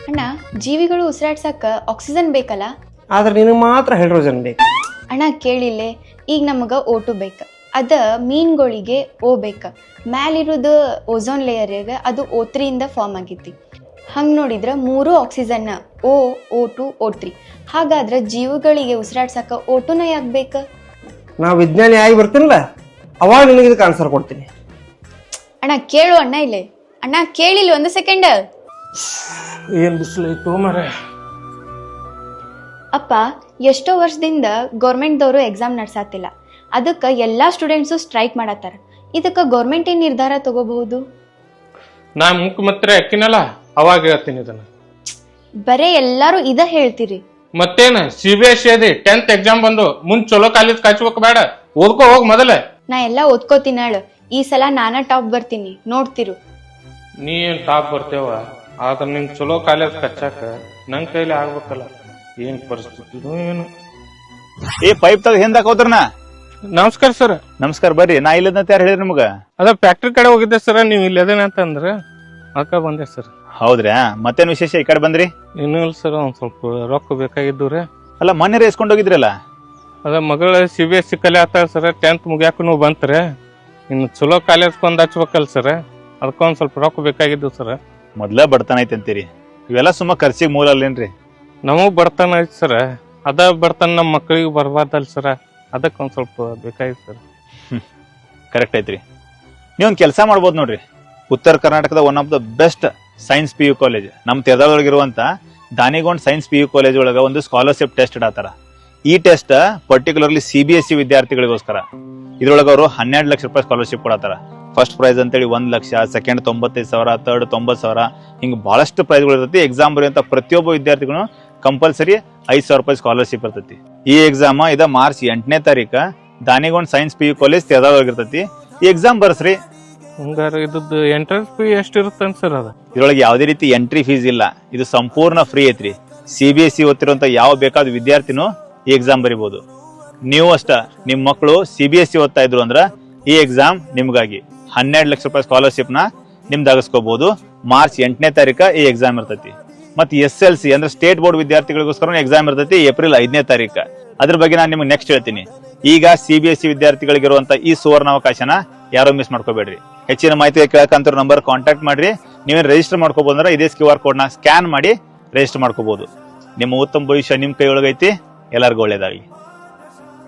ಅಣ್ಣ ಜೀವಿಗಳು ಉಸಿರಾಡ್ಸಕ್ಕ ಆಕ್ಸಿಜನ್ ಬೇಕಲ್ಲ, ಆದ್ರೆ ನಿನಗೆ ಮಾತ್ರ ಹೈಡ್ರೋಜನ್ ಬೇಕು. ಅಣ್ಣ ಕೇಳಿಲ್ಲೇ, ಈಗ ನಮಗ O2 ಬೇಕ, ಅದ ಮೀನ್ಗಳಿಗೆ O ಬೇಕ, ಮ್ಯಾಲಿರೋದು ಓಝೋನ್ ಲೇಯರ್ಗೆ ಅದು O3 ಇಂದ ಫಾರ್ಮ್ ಆಗೈತಿ. ಹಂಗೆ ನೋಡಿದ್ರೆ ಮೂರು ಆಕ್ಸಿಜನ್ನ O2 O3. ಹಾಗಾದ್ರೆ ಜೀವಿಗಳಿಗೆ ಉಸಿರಾಡ್ಸಕ್ಕ O2ನ ಯಾಕೆ ಬೇಕ? ನಾ ವಿಜ್ಞಾನಿ ಆಗಿ ಬರ್ತೀನಲ್ಲ, ಅವಾಗ ನಿನಗೆ ಇದಕ್ಕೆ ಆನ್ಸರ್ ಕೊಡ್ತೀನಿ. ಅಣ್ಣ ಕೇಳು ಅಣ್ಣ, ಇಲ್ಲೇ ಅಣ್ಣ ಕೇಳಿಲ್ಲ, ಒಂದು ಸೆಕೆಂಡ್. ಏನ್ ಬಿಸಿಲೈತು ಮರೆ. ಅಪ್ಪ, ಎಷ್ಟೋ ವರ್ಷದಿಂದ ಗೌರ್ಮೆಂಟ್ದವರು ಎಕ್ಸಾಮ್ ನಡ್ಸಾತಿಲ್ಲ, ಅದಕ್ಕೆ ಎಲ್ಲಾ ಸ್ಟೂಡೆಂಟ್ಸು ಸ್ಟ್ರೈಕ್ ಮಾಡತ್ತಾರ. ಇದಕ್ಕೆ ಗೌರ್ಮೆಂಟ್ ಏನ್ ನಿರ್ಧಾರ ತಗೋಬಹುದು? ನಾ ಮುಖ್ಯಮಂತ್ರಿ ಅಕ್ಕಿನಲ್ಲ, ಅವಾಗ ಹೇಳ್ತೀನಿ ಇದನ್ನ. ಬರೇ ಎಲ್ಲಾರು ಇದ ಹೇಳ್ತೀರಿ. ಮತ್ತೇನ CBSE ಅದಿ 10th ಎಕ್ಸಾಮ್ ಬಂದು ಮುಂದ್ ಚಲೋ ಕಾಲೇಜ್ ಕಾಯ್ಸ್ಬೇಕ ಬೇಡ, ಓದ್ಕೋ ಹೋಗ್ ಮೊದಲ. ನಾ ಎಲ್ಲಾ ಓದ್ಕೋತೀನಿ ಹೇಳು, ಈ ಸಲ ನಾನ ಟಾಪ್ ಬರ್ತೀನಿ, ನೋಡ್ತಿರು. ನೀ ಏನ್ ಟಾಪ್ ಬರ್ತೇವ, ಆದ್ರ ನಿನ್ ಚಲೋ ಕಾಲೇಜ್ ಕಚ್ಚಾಕ ನನ್ ಕೈಲಿ ಆಗ್ಬೇಕಲ್ಲ. ಏನ್ ಪರಿಸ್ಥಿತಿ ಏನು. ಏ ಪೈಪ್ ತಗ ಹಿಂದಾಕ ಹೋದ್ರನ. ನಮಸ್ಕಾರ ಸರ್. ನಮಸ್ಕಾರ, ಬರ್ರಿ. ನಾ ಇಲ್ಲದಂತ ಯಾರು ಹೇಳಿರಿ ನಿಮ್ಗ? ಅದ ಫ್ಯಾಕ್ಟ್ರಿ ಕಡೆ ಹೋಗಿದ್ದೆ ಸರ್, ನೀವ್ ಇಲ್ಲಿ ಅದೇನ ಅಂತ ಅಂದ್ರ ಅದಕ್ಕ ಬಂದೆ ಸರ್. ಹೌದ್ರಾ? ಮತ್ತೇನ್ ವಿಶೇಷ ಈ ಕಡೆ ಬಂದ್ರಿ? ಇನ್ನೂ ಇಲ್ಲ ಸರ್, ಒಂದ್ ಸ್ವಲ್ಪ ರೊಕ್ಕ ಬೇಕಾಗಿದ್ದು ರೀ. ಅಲ್ಲ ಮೊನ್ನೆ ರೇಸ್ಕೊಂಡ್ ಹೋಗಿದ್ರಲ್ಲ? ಅದ ಮಗಳ CBSE ಕಲೆ ಆತ ಸರ್, 10th ಮುಗ್ಯಾಕನು ಬಂತ್ರಿ. ಇನ್ನು ಚಲೋ ಕಾಲೇಜ್ ಕೊಂದ್ ಹಚ್ಬೇಕಲ್ ಸರ್, ಅದಕ್ಕೊಂದ್ ಸ್ವಲ್ಪ ರೊಕ್ಕ ಬೇಕಾಗಿದ್ದು ಸರ್. ಮೊದ್ಲ ಬಡತನ ಐತಿ ಅಂತೀರಿ, ಇವೆಲ್ಲ ಸುಮ್ಮ ಖರ್ಚಿಗೆ ಮೂಲ ಅಲ್ಲೇನ್ರಿ? ನಮಗ್ ಬಡತನ ಐತಿ ಸರ್, ಅದ ಬಡತನ ನಮ್ಮ ಮಕ್ಕಳಿಗೆ ಬರ್ಬಾರ್ದಲ್ ಸರ್, ಅದಕ್ಕೆ ಒಂದ್ ಸ್ವಲ್ಪ ಬೇಕಾಗಿತ್ತು ಸರ್. ಕರೆಕ್ಟ್ ಐತ್ರಿ. ನೀವೊಂದ್ ಕೆಲಸ ಮಾಡ್ಬೋದು ನೋಡ್ರಿ. ಉತ್ತರ ಕರ್ನಾಟಕದ one of the best science PU college, ನಮ್ಮ ತೆರದೊಳಗಿರುವಂತ ದಾನಿಗೊಂಡ್ ಸೈನ್ಸ್ PU ಕಾಲೇಜ್ ಒಳಗ ಒಂದು ಸ್ಕಾಲರ್ಶಿಪ್ ಟೆಸ್ಟ್ ಇಡತಾರ. ಈ ಟೆಸ್ಟ್ ಪರ್ಟಿಕ್ಯುಲರ್ಲಿ CBSE ವಿದ್ಯಾರ್ಥಿಗಳಿಗೋಸ್ಕರ. ಇದ್ರೊಳಗ ಅವರು 12 ಲಕ್ಷ ರೂಪಾಯಿ ಸ್ಕಾಲರ್ಶಿಪ್ ಕೊಡತಾರ. ಫಸ್ಟ್ ಪ್ರೈಸ್ ಅಂತೇಳಿ 1 ಲಕ್ಷ, ಸೆಕೆಂಡ್ 95,000, ಥರ್ಡ್ 90,000, ಹಿಂಗ್ ಬಹಳಷ್ಟು ಪ್ರೈಸ್ಗಳು ಇರ್ತೈತಿ. ಎಕ್ಸಾಮ್ ಬರೆಯುವಂತ ಪ್ರತಿಯೊಬ್ಬ ವಿದ್ಯಾರ್ಥಿಗಳು ಕಂಪಲ್ಸರಿ 5,000 ರೂಪಾಯಿ ಸ್ಕಾಲರ್ಶಿಪ್ ಇರ್ತೈತಿ. ಈ ಎಕ್ಸಾಮ್ ಇದ ಮಾರ್ಚ್ 8ನೇ ತಾರೀಕ ದಾನಿಗೊಂಡ್ ಸೈನ್ಸ್ PU ಕಾಲೇಜ್ ತೆರದೊಳಗಿರ್ತೈತಿ. ಈ ಎಕ್ಸಾಮ್ ಬರ್ಸ್ರಿ. ಹಂಗಾರ ಇದ್ದು ಎಂಟ್ರೆನ್ಸ್ ಫೀ ಎಷ್ಟು ಇರುತ್ತೆ ಸರ್? ಅದ ಇದ್ರೊಳಗೆ ಯಾವುದೇ ರೀತಿ ಎಂಟ್ರಿ ಫೀಸ್ ಇಲ್ಲ, ಇದು ಸಂಪೂರ್ಣ ಫ್ರೀ ಐತ್ರಿ. CBSE ಓದ್ತಿರುವಂತ ಯಾವ ಬೇಕಾದ ವಿದ್ಯಾರ್ಥಿನೂ ಈ ಎಕ್ಸಾಮ್ ಬರಿಬಹುದು. ನೀವು ಅಷ್ಟ ನಿಮ್ ಮಕ್ಕಳು CBSE ಓದ್ತಾ ಇದ್ರು ಅಂದ್ರ ಈ ಎಕ್ಸಾಮ್ ನಿಮ್ಗಾಗಿ 12 ಲಕ್ಷ ರೂಪಾಯಿ ಸ್ಕಾಲರ್ಶಿಪ್ ನ ನಿಮ್ದಾಗಿಸ್ಕೋಬಹುದು. ಮಾರ್ಚ್ 8ನೇ ತಾರೀಕ ಈ ಎಕ್ಸಾಮ್ ಇರ್ತೈತಿ. ಮತ್ತೆ SLC ಅಂದ್ರೆ ಸ್ಟೇಟ್ ಬೋರ್ಡ್ ವಿದ್ಯಾರ್ಥಿಗಳಿಗೋಸ್ಕರ ಎಕ್ಸಾಮ್ ಇರ್ತೈತಿ ಏಪ್ರಿಲ್ 5ನೇ ತಾರೀಕ. ಅದ್ರ ಬಗ್ಗೆ ನಾನು ನಿಮ್ಗೆ ನೆಕ್ಸ್ಟ್ ಹೇಳ್ತೀನಿ. ಈಗ CBSE ವಿದ್ಯಾರ್ಥಿಗಳಿಗಿರುವಂತ ಈ ಸುವರ್ಣಾವಕಾಶನ ಯಾರೋ ಮಿಸ್ ಮಾಡ್ಕೋಬೇಡ್ರಿ. ಹೆಚ್ಚಿನ ಮಾಹಿತಿ ಕೇಳಕಂತ ನಂಬರ್ ಕಾಂಟ್ಯಾಕ್ಟ್ ಮಾಡ್ರಿ. ನೀವೇನ್ ರಿಜಿಸ್ಟರ್ ಮಾಡ್ಕೋಬಹುದಂದ್ರೆ ಇದೇ QR ಕೋಡ್ ನ ಸ್ಕ್ಯಾನ್ ಮಾಡಿ ರಿಜಿಸ್ಟರ್ ಮಾಡ್ಕೋಬಹುದು. ನಿಮ್ಮ ಉತ್ತಮ ಭವಿಷ್ಯ ನಿಮ್ ಕೈ ಒಳಗೈತಿ. ಎಲ್ಲರಿಗೂ ಒಳ್ಳೇದಾಗಲಿ.